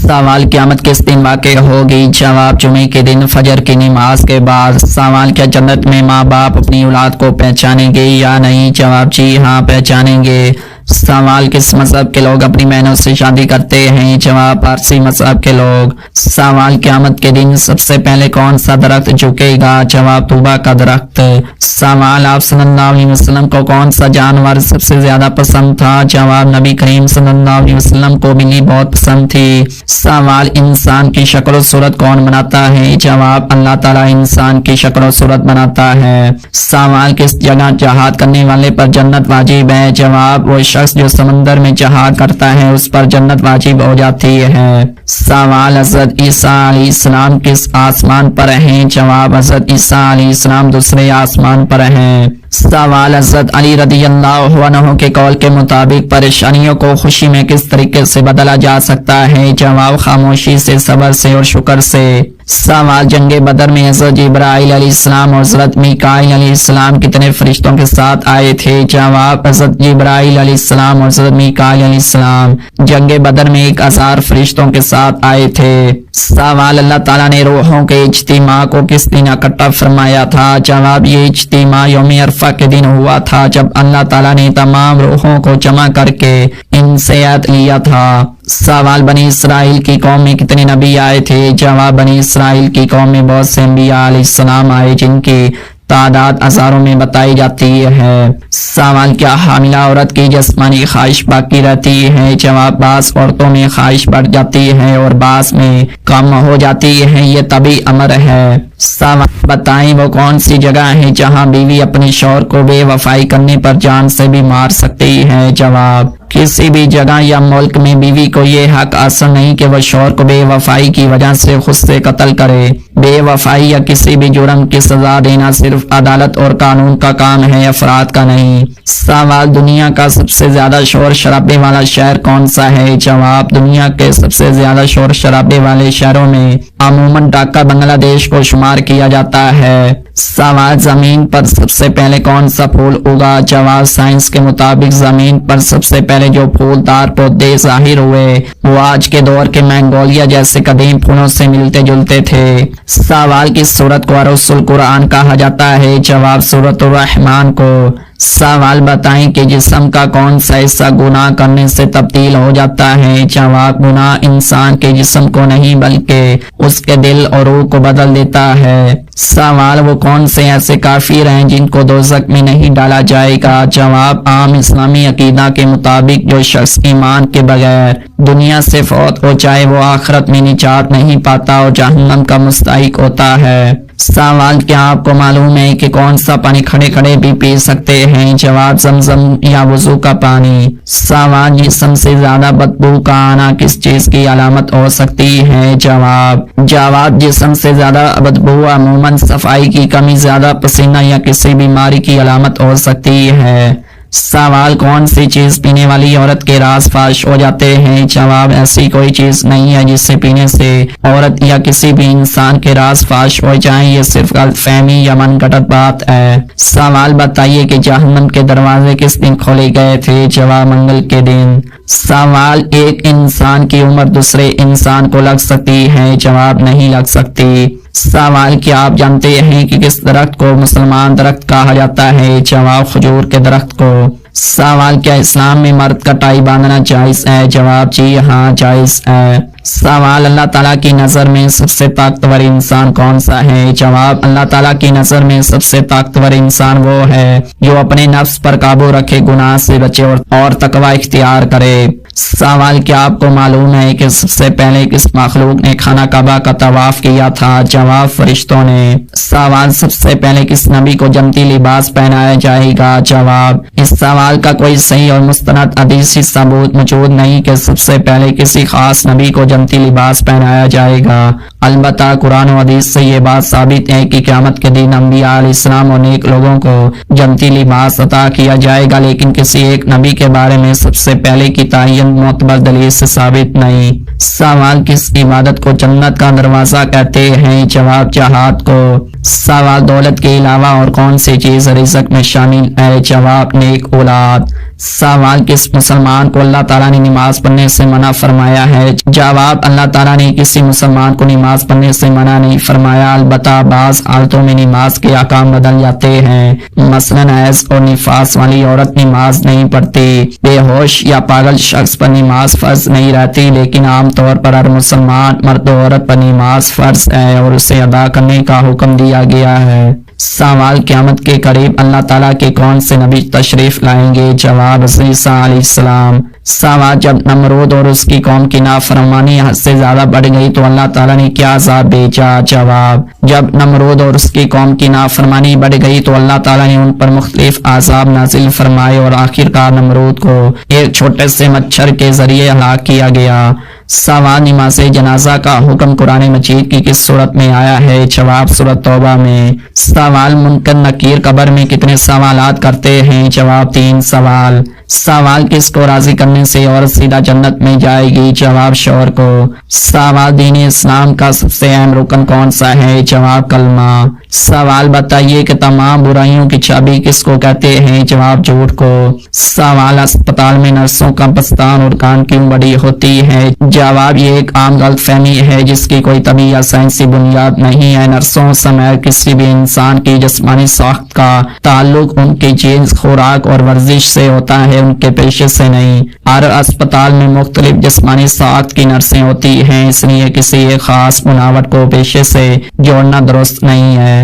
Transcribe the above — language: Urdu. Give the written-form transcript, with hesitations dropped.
سوال قیامت کس دن واقع ہوگی؟ جواب جمعے کے دن فجر کی نماز کے بعد۔ سوال کیا جنت میں ماں باپ اپنی اولاد کو پہچانیں گے یا نہیں؟ جواب جی ہاں پہچانیں گے۔ سوال کس مذہب کے لوگ اپنی بہنوں سے شادی کرتے ہیں؟ جواب پارسی مذہب کے لوگ۔ سوال قیامت کے دن سب سے پہلے کون سا درخت جھکے گا؟ جواب طوبہ کا درخت۔ سوال آپ صلی اللہ علیہ وسلم کو کون سا جانور سب سے زیادہ پسند تھا؟ جواب نبی کریم صلی اللہ علیہ وسلم کو بلی بہت پسند تھی۔ سوال انسان کی شکل و صورت کون بناتا ہے؟ جواب اللہ تعالیٰ انسان کی شکل و صورت بناتا ہے۔ سوال کس جگہ جہاد کرنے والے پر جنت واجب ہے؟ جواب وہ شخص جو سمندر میں جہاد کرتا ہے اس پر جنت واجب ہو جاتی ہے۔ سوال حضرت عیسیٰ علیہ السلام کس آسمان پر ہیں؟ جواب حضرت عیسیٰ علیہ السلام دوسرے آسمان پر ہیں۔ سوال حضرت علی رضی اللہ عنہ کے قول کے مطابق پریشانیوں کو خوشی میں کس طریقے سے بدلا جا سکتا ہے؟ جواب خاموشی سے، صبر سے اور شکر سے۔ سوال جنگ بدر میں حضرت جبرائیل علیہ السلام اور حضرت میکائیل علیہ السلام کتنے فرشتوں کے ساتھ آئے تھے؟ جواب حضرت جبرائیل علیہ السلام اور حضرت میکائیل علیہ السلام جنگ بدر میں 1000 فرشتوں کے ساتھ آئے تھے۔ سوال اللہ تعالیٰ نے روحوں کے اجتماع کو کس دن اکٹھا فرمایا تھا؟ جواب یہ اجتماع یوم عرفہ کے دن ہوا تھا جب اللہ تعالیٰ نے تمام روحوں کو جمع کر کے ان سے عہد لیا تھا۔ سوال بنی اسرائیل کی قوم میں کتنے نبی آئے تھے؟ جواب بنی اسرائیل کی قوم میں بہت سے انبیاء علیہ السلام آئے جن کی تعداد ہزاروں میں بتائی جاتی ہے۔ سوال کیا حاملہ عورت کی جسمانی خواہش باقی رہتی ہے؟ جواب بعض عورتوں میں خواہش بڑھ جاتی ہے اور بعض میں کم ہو جاتی ہے، یہ طبی امر ہے۔ سوال بتائیں وہ کون سی جگہ ہے جہاں بیوی اپنے شوہر کو بے وفائی کرنے پر جان سے بھی مار سکتی ہے؟ جواب کسی بھی جگہ یا ملک میں بیوی کو یہ حق حاصل نہیں کہ وہ شوہر کو بے وفائی کی وجہ سے خود سے قتل کرے۔ بے وفائی یا کسی بھی جرم کی سزا دینا صرف عدالت اور قانون کا کام ہے، افراد کا نہیں۔ سوال دنیا کا سب سے زیادہ شور شرابے والا شہر کون سا ہے؟ جواب دنیا کے سب سے زیادہ شور شرابے والے شہروں میں عموماً ڈھاکہ بنگلہ دیش کو شمار کیا جاتا ہے۔ سوال زمین پر سب سے پہلے کون سا پھول اگا؟ جواب سائنس کے مطابق زمین پر سب سے پہلے جو پھولدار پودے ظاہر ہوئے وہ آج کے دور کے مینگولیا جیسے قدیم پھولوں سے ملتے جلتے تھے۔ سوال کس سورت کو عروس القرآن کہا جاتا ہے؟ جواب سورۃ الرحمن کو۔ سوال بتائیں کہ جسم کا کون سا حصہ گناہ کرنے سے تبدیل ہو جاتا ہے؟ جواب گناہ انسان کے جسم کو نہیں بلکہ اس کے دل اور روح کو بدل دیتا ہے۔ سوال وہ کون سے ایسے کافر ہیں جن کو دوزخ میں نہیں ڈالا جائے گا؟ جواب عام اسلامی عقیدہ کے مطابق جو شخص ایمان کے بغیر دنیا سے فوت ہو جائے وہ آخرت میں نجات نہیں پاتا اور جہنم کا مستحق ہوتا ہے۔ سوال کیا آپ کو معلوم ہے کہ کون سا پانی کھڑے کھڑے بھی پی سکتے ہیں؟ جواب زمزم یا وضو کا پانی۔ سوال جسم سے زیادہ بدبو کا آنا کس چیز کی علامت ہو سکتی ہے؟ جواب جسم سے زیادہ بدبو عموماً صفائی کی کمی، زیادہ پسینہ یا کسی بیماری کی علامت ہو سکتی ہے۔ سوال کون سی چیز پینے والی عورت کے راز فاش ہو جاتے ہیں؟ جواب ایسی کوئی چیز نہیں ہے جس سے پینے سے عورت یا کسی بھی انسان کے راز فاش ہو جائیں، یہ صرف غلط فہمی یا من گھڑت بات ہے۔ سوال بتائیے کہ جہنم کے دروازے کس دن کھولے گئے تھے؟ جواب منگل کے دن۔ سوال ایک انسان کی عمر دوسرے انسان کو لگ سکتی ہے؟ جواب نہیں لگ سکتی۔ سوال کیا آپ جانتے ہیں کہ کس درخت کو مسلمان درخت کہا جاتا ہے؟ جواب کھجور کے درخت کو۔ سوال کیا اسلام میں مرد کا ٹائی باندھنا جائز ہے؟ جواب جی ہاں جائز ہے۔ سوال اللہ تعالیٰ کی نظر میں سب سے طاقتور انسان کون سا ہے؟ جواب اللہ تعالیٰ کی نظر میں سب سے طاقتور انسان وہ ہے جو اپنے نفس پر قابو رکھے، گناہ سے بچے اور تقوی اختیار کرے۔ سوال کیا آپ کو معلوم ہے کہ سب سے پہلے کس مخلوق نے خانہ کعبہ کا طواف کیا تھا؟ جواب فرشتوں نے۔ سوال سب سے پہلے کس نبی کو جنتی لباس پہنایا جائے گا؟ جواب اس سوال کا کوئی صحیح اور مستند حدیثی ثبوت موجود نہیں کہ سب سے پہلے کسی خاص نبی کو جنتی لباس پہنایا جائے گا۔ البتہ قرآن و حدیث سے یہ بات ثابت ہے کہ قیامت کے دن انبیاء علیہ السلام اور نیک لوگوں کو جنتی لباس عطا کیا جائے گا، لیکن کسی ایک نبی کے بارے میں سب سے پہلے کی تعین معتبر دلیل سے ثابت نہیں۔ سوال کس عبادت کو جنت کا دروازہ کہتے ہیں؟ جواب جہاد کو۔ سوال دولت کے علاوہ اور کون سی چیز رزق میں شامل ہے؟ جواب نیک اولاد۔ سوال: کس مسلمان کو اللہ تعالیٰ نے نماز پڑھنے سے منع فرمایا ہے؟ جواب: اللہ تعالیٰ نے کسی مسلمان کو نماز پڑھنے سے منع نہیں فرمایا، البتہ بعض حالتوں میں نماز کے احکام بدل جاتے ہیں۔ مثلاً حیض اور نفاس والی عورت نماز نہیں پڑھتی، بے ہوش یا پاگل شخص پر نماز فرض نہیں رہتی، لیکن عام طور پر ہر مسلمان مرد و عورت پر نماز فرض ہے اور اسے ادا کرنے کا حکم دیا گیا ہے۔ سوال: قیامت کے قریب اللہ تعالیٰ کے کون سے نبی تشریف لائیں گے؟ جواب: عیسیٰ علیہ السلام۔ سوال: جب نمرود اور اس کی قوم کی نافرمانی حد سے زیادہ بڑھ گئی تو اللہ تعالیٰ نے کیا عذاب بھیجا؟ جواب: جب نمرود اور اس کی قوم کی نافرمانی بڑھ گئی تو اللہ تعالیٰ نے ان پر مختلف عذاب نازل فرمائے اور آخرکار نمرود کو ایک چھوٹے سے مچھر کے ذریعے ہلاک کیا گیا۔ سوال: نماز جنازہ کا حکم قرآن مجید کی کس سورت میں آیا ہے؟ جواب: سورۃ توبہ میں۔ سوال: منکر نکیر قبر میں کتنے سوالات کرتے ہیں؟ جواب: 3 سوال۔ سوال: کس کو راضی کرنے سے عورت سیدھا جنت میں جائے گی؟ جواب: شوہر کو۔ سوال: دین اسلام کا سب سے اہم رکن کون سا ہے؟ جواب: کلمہ۔ سوال: بتائیے کہ تمام برائیوں کی چابی کس کو کہتے ہیں؟ جواب: جھوٹ کو۔ سوال: اسپتال میں نرسوں کا پستان اور کان کیوں بڑی ہوتی ہے؟ جواب: یہ ایک عام غلط فہمی ہے جس کی کوئی طبی یا سائنسی بنیاد نہیں ہے۔ نرسوں سمیت کسی بھی انسان کی جسمانی ساخت کا تعلق ان کی جنس، خوراک اور ورزش سے ہوتا ہے، ان کے پیشے سے نہیں۔ ہر اسپتال میں مختلف جسمانی ساخت کی نرسیں ہوتی ہیں، اس لیے کسی ایک خاص بناوٹ کو پیشے سے جوڑنا درست نہیں ہے۔